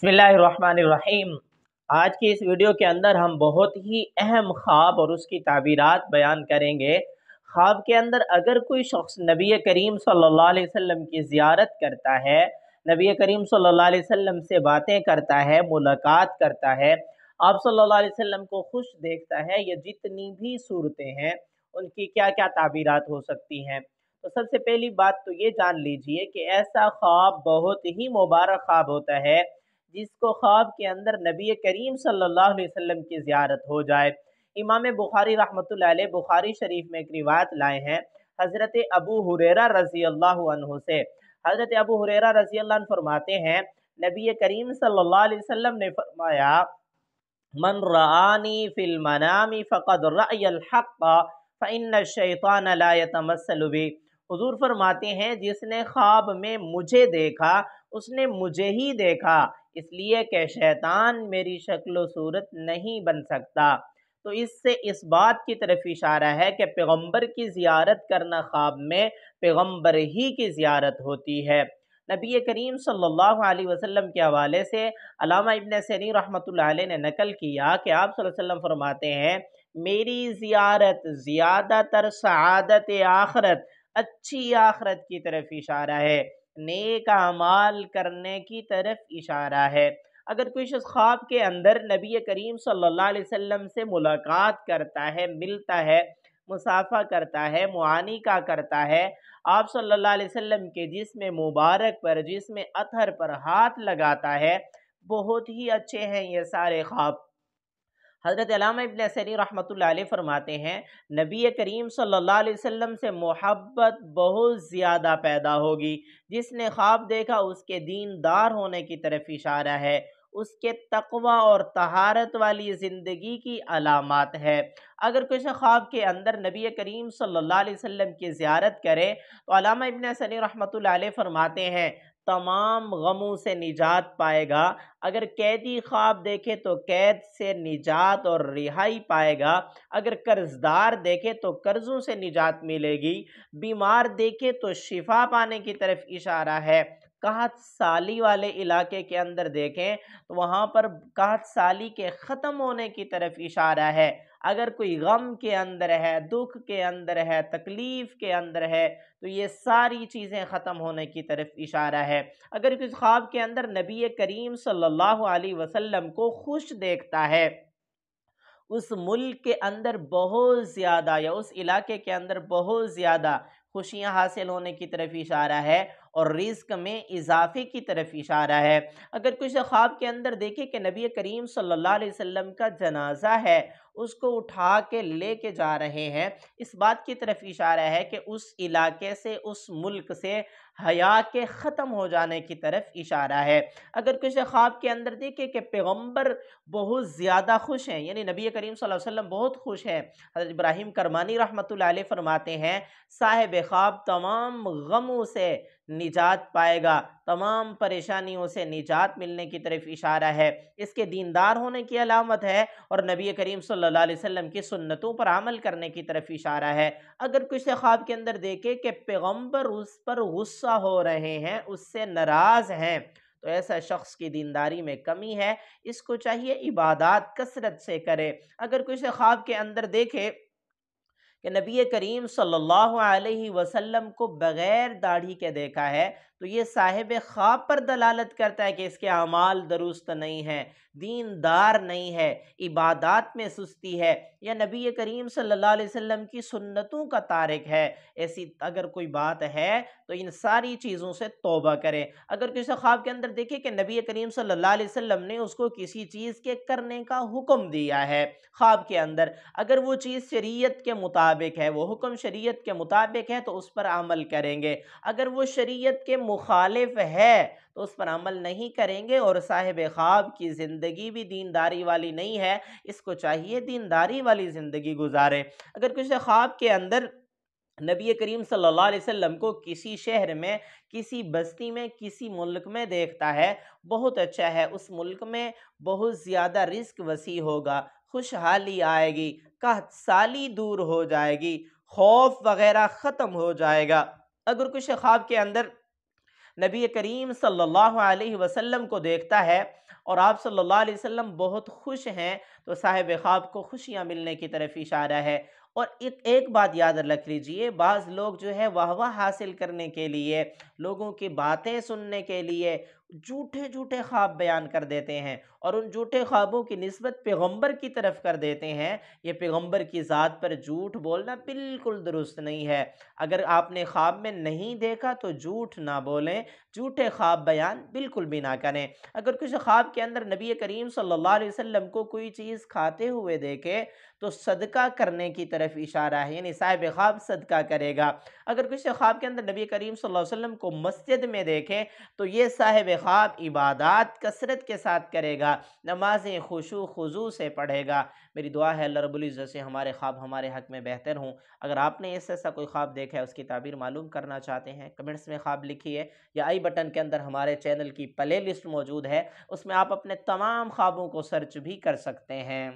बिस्मिल्लाहिर्रहमानिर्रहीम। आज की इस वीडियो के अंदर हम बहुत ही अहम ख्वाब और उसकी ताबीरात बयान करेंगे। ख्वाब के अंदर अगर कोई शख्स नबी करीम सल्लल्लाहु अलैहि वसल्लम की ज़ियारत करता है, नबी करीम सल्लल्लाहु अलैहि वसल्लम से बातें करता है, मुलाकात करता है, आप सल्लल्लाहु अलैहि वसल्लम को खुश देखता है, ये जितनी भी सूरतें हैं उनकी क्या क्या ताबीरात हो सकती हैं। तो सबसे पहली बात तो ये जान लीजिए कि ऐसा ख्वाब बहुत ही मुबारक ख्वाब होता है जिसको ख्वाब के अंदर नबी करीम सल्लल्लाहु अलैहि वसल्लम की ज़ियारत हो जाए। इमाम बुखारी रहमतुल्लाह अलैह बुखारी शरीफ में एक रिवायत लाए हैं हज़रत अबू हुरैरा रज़ी अल्लाह अन्हु से। हज़रत अबू हुरैरा रज़ी अल्लाह अन्हु फरमाते हैं, नबी करीम सल्लल्लाहु अलैहि वसल्लम ने फरमाया, मन रआनी फिल मनामी फ़क़द रअयल हक़्क़ फ़इन्न शैतान ला यतमस्सलु बि। हुजूर फरमाते हैं, जिसने ख्वाब में मुझे देखा उसने मुझे ही देखा, इसलिए कि शैतान मेरी शक्ल सूरत नहीं बन सकता। तो इससे इस बात की तरफ इशारा है कि पैगंबर की ज़ियारत करना ख्वाब में पैगंबर ही की ज़ियारत होती है। नबी करीम सल्लल्लाहु अलैहि वसल्लम के हवाले से अल्लामा इब्न सीरीन रहमतुल्लाह अलैह ने नकल किया कि आप सल्लल्लाहु अलैहि वसल्लम फरमाते हैं, मेरी ज़ियारत ज़्यादातर सआदत आखरत, अच्छी आखरत की तरफ इशारा है, नेक अमाल करने की तरफ इशारा है। अगर कोई शख्स ख्वाब के अंदर नबी करीम सल्लल्लाहु अलैहि वसल्लम से मुलाकात करता है, मिलता है, मुसाफा करता है, मुआनिका करता है, आप सल्लल्लाहु अलैहि वसल्लम के जिस्म मुबारक पर, जिस्म अतहर पर हाथ लगाता है, बहुत ही अच्छे हैं ये सारे ख्वाब। हज़रत अल्लामा इब्न सीरीन रहमतुल्लाह अलैह फरमाते हैं, नबी करीम सल्लल्लाहु अलैहि वसल्लम से मोहब्बत बहुत ज़्यादा पैदा होगी। जिसने ख्वाब देखा उसके दीनदार होने की तरफ इशारा है, उसके तक़वा और तहारत वाली ज़िंदगी की अलामात है। अगर कोई ख्वाब के अंदर नबी करीम सल्लल्लाहु अलैहि वसल्लम की ज़ियारत करे तो अल्लामा इब्न सीरीन रहमतुल्लाह अलैह फरमाते हैं, तमाम गमों से निजात पाएगा। अगर कैदी ख्वाब देखे तो कैद से निजात और रिहाई पाएगा। अगर कर्जदार देखे तो कर्जों से निजात मिलेगी। बीमार देखे तो शिफा पाने की तरफ इशारा है। कहत साली वाले इलाके के अंदर देखें तो वहाँ पर कहत साली के ख़त्म होने की तरफ इशारा है। अगर कोई गम के अंदर है, दुख के अंदर है, तकलीफ़ के अंदर है, तो ये सारी चीज़ें ख़त्म होने की तरफ इशारा है। अगर किस ख्वाब के अंदर नबी करीम सल्लल्लाहु अलैहि वसल्लम को खुश देखता है, उस मुल्क के अंदर बहुत ज़्यादा या उस इलाके के अंदर बहुत ज़्यादा खुशियाँ हासिल होने की तरफ इशारा है और रिज़्क में इजाफे की तरफ इशारा है। अगर कुछ ख्वाब के अंदर देखे कि नबी करीम सल्लल्लाहु अलैहि वसल्लम का जनाजा है, उसको उठा के लेके जा रहे हैं, इस बात की तरफ इशारा है कि उस इलाके से, उस मुल्क से हया के ख़त्म हो जाने की तरफ इशारा है। अगर कुछ ख्वाब के अंदर देखे कि पैगम्बर बहुत ज़्यादा खुश हैं, यानी नबी करीम सल्लल्लाहु अलैहि वसल्लम बहुत खुश हैं, हज़रत इब्राहीम करमानी रहमतुल्लाह अलैह फरमाते हैं, साहिब ख्वाब तमाम गमों से निजात पाएगा, तमाम परेशानियों से निजात मिलने की तरफ इशारा है। इसके दीनदार होने की अलामत है और नबी करीम सल्लल्लाहु अलैहि वसल्लम की सुन्नतों पर अमल करने की तरफ इशारा है। अगर कुछ ख्वाब के अंदर देखे कि पैगम्बर उस पर गुस्सा हो रहे हैं, उससे नाराज़ हैं, तो ऐसा शख्स की दीनदारी में कमी है, इसको चाहिए इबादत कसरत से करे। अगर कुछ ख्वाब के अंदर देखे कि नबी करीम सल्लल्लाहु अलैहि वसल्लम को बग़ैर दाढ़ी के देखा है, तो ये साहिब ख्वाब पर दलालत करता है कि इसके अमाल दुरुस्त नहीं हैं, दीनदार नहीं है, इबादत में सुस्ती है, या नबी करीम सल्लल्लाहु अलैहि वसल्लम की सुन्नतों का तारिक है। ऐसी अगर कोई बात है तो इन सारी चीज़ों से तौबा करें। अगर किसी ख्वाब के अंदर देखे कि नबी करीम सल्लल्लाहु अलैहि वसल्लम ने उसको किसी चीज़ के करने का हुक्म दिया है ख्वाब के अंदर, अगर वो चीज़ शरीयत के मुताबिक है, वो हुक्म शरीयत के मुताबिक है, तो उस पर अमल करेंगे। अगर वो शरीयत के मुखालिफ है तो उस पर अमल नहीं करेंगे और साहिब ख्वाब की ज़िंदगी भी दीनदारी वाली नहीं है, इसको चाहिए दीनदारी वाली ज़िंदगी गुजारे। अगर कुछ ख्वाब के अंदर नबी करीम सल्लल्लाहु अलैहि वसल्लम को किसी शहर में, किसी बस्ती में, किसी मुल्क में देखता है, बहुत अच्छा है, उस मुल्क में बहुत ज़्यादा रिस्क वसी होगा, खुशहाली आएगी, कहत साली दूर हो जाएगी, खौफ वगैरह ख़त्म हो जाएगा। अगर कुछ ख्वाब के अंदर نبی کریم صلی اللہ علیہ وسلم کو دیکھتا ہے اور آپ صلی اللہ علیہ وسلم بہت خوش ہیں، تو صاحب خواب کو خوشیاں ملنے کی طرف اشارہ ہے۔ اور ایک بات یاد رکھ لیجئے، بعض لوگ جو ہے واہ واہ حاصل کرنے کے لیے، لوگوں کی باتیں سننے کے لیے جھوٹے جھوٹے خواب بیان کر دیتے ہیں، اور ان جھوٹے خوابوں کی نسبت پیغمبر کی طرف کر دیتے ہیں۔ یہ پیغمبر کی ذات پر جھوٹ بولنا بالکل درست نہیں ہے۔ اگر آپ نے خواب میں نہیں دیکھا تو جھوٹ نہ بولیں، جھوٹے خواب بیان بالکل بھی نہ کریں۔ اگر کسی خواب کے اندر نبی کریم صلی اللہ علیہ وسلم کو کوئی چیز کھاتے ہوئے دیکھے تو صدقہ کرنے کی طرف اشارہ ہے، یعنی صاحب خواب صدقہ کرے گا۔ اگر کسی خواب کے اندر نبی کریم صلی اللہ علیہ وسلم کو مسجد میں دیکھے تو یہ صاحب خواب عبادات کثرت کے ساتھ کرے گا، نمازیں خشوع خضوع سے پڑھے گا۔ میری دعا ہے اللہ رب العزت سے ہمارے خواب ہمارے حق میں بہتر ہوں۔ اگر آپ نے ایسا کوئی خواب دیکھا ہے، اس کی تعبیر معلوم کرنا چاہتے ہیں، کمنٹس میں خواب لکھیے، یا آئی بٹن کے اندر ہمارے چینل کی پلے لسٹ موجود ہے، اس میں آپ اپنے تمام خوابوں کو سرچ بھی کر سکتے ہیں۔